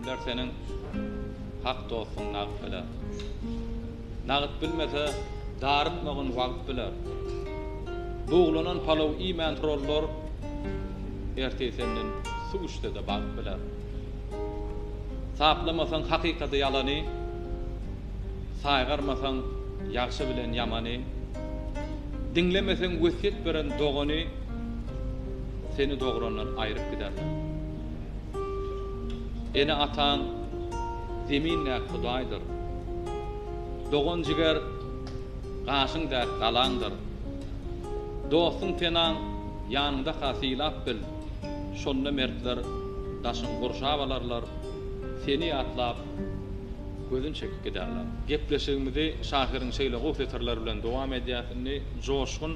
kimler senin hak dostun nagt biler. Nagt bilmese darıtmagyn wagt biler. Buğlanan palaw iman trollar ertesinden su üstede bak biler. Saplamasan hakikati yalany, saýgarmasan ýagşy bilen ýamany, dinlemesen wesiýet beren dogany seni dograndan aýryp giderler. Ene atan zeminle Hudaýdyr. Dogan jiger gaşyň da galandyr. Dostun tenan ýanynda hasylap bil. Şonda mertler daşyň gurşabalarlar seni atlap gözün çekip giderler. Gepleşigimizi şahyryň şeýle gowfeterler bilen dowam edýärni joşgun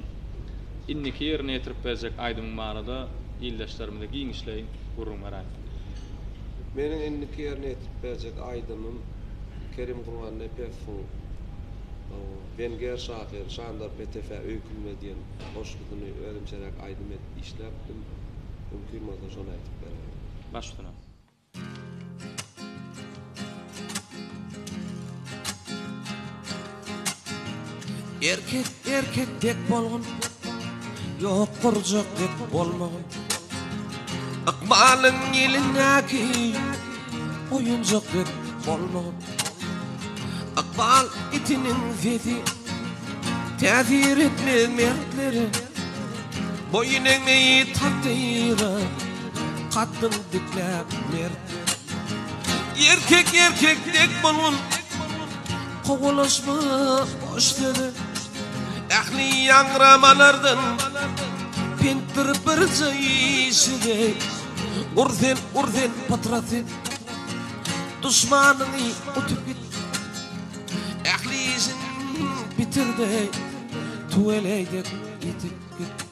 inniki ýerine ýetirip berjek aýdym manada ýyldaşlarymyza giň işleýin gurrun merak. Meniň inniki ýerine ýetirip berjek aýdymym Kerim Gurban Nepefo Wenger şahyr Şandar Petefe öýkünme diýen hoşgudyny öýrençerek aýdym işläpdim. Mümkin bolsa şonu aýtyp berýär. Başlana. Erkek tek bolgun, yok kurcak tek bolmagy. Akmalyň ýelindäki oýuncak tek bolmagy. Akbal itiniň zeti täzir etmez mertleri. Boyunňy takdyra katdyň dikläp mert. Erkek tek bolgun, kowalaşma başladı. Ahli yangramalardan pintir bir zayişide urden patratin düşmanını utup git. Ahli izin bitirdi tuveleyde gitip git.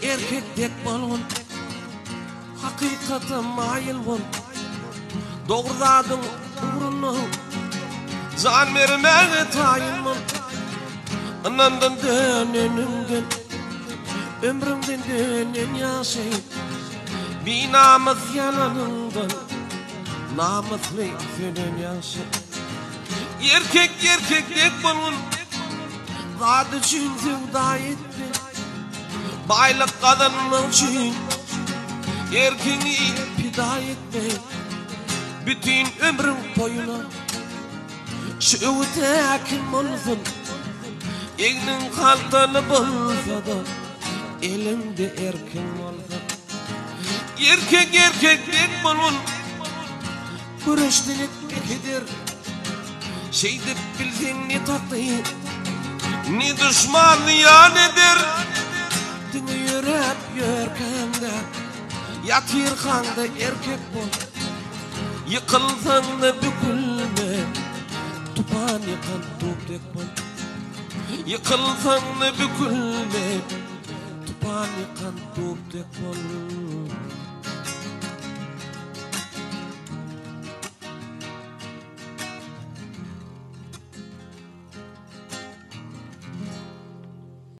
Erkek tek bolgun, hakykata maýyl bol. Dogrydadyň uğruny jan bermäge taýyn bol. Anandan dönenimden ömrümden dönen ýaşy. Binamyz ýananyndan namusly sönen ýaşy. Erkek tek bolgun, zat üçin sevda etdi. Baylık kadınmın için erkini pida etme. Bütün ömrüm boyuna şu tekin olsun. Egnin kaltalı bolsa da elimde erkin olsa. Erkek tek bolun güreştilik gider. Şeydip bilsen ne tatlı ne düşman ya nedir. Dini yürüp yörkende yatırkanda erkek bol. Yıkılsan da bükülme tupan yıkan toptek bol. Yıkılsan da bükülme tupan yıkan toptek bol.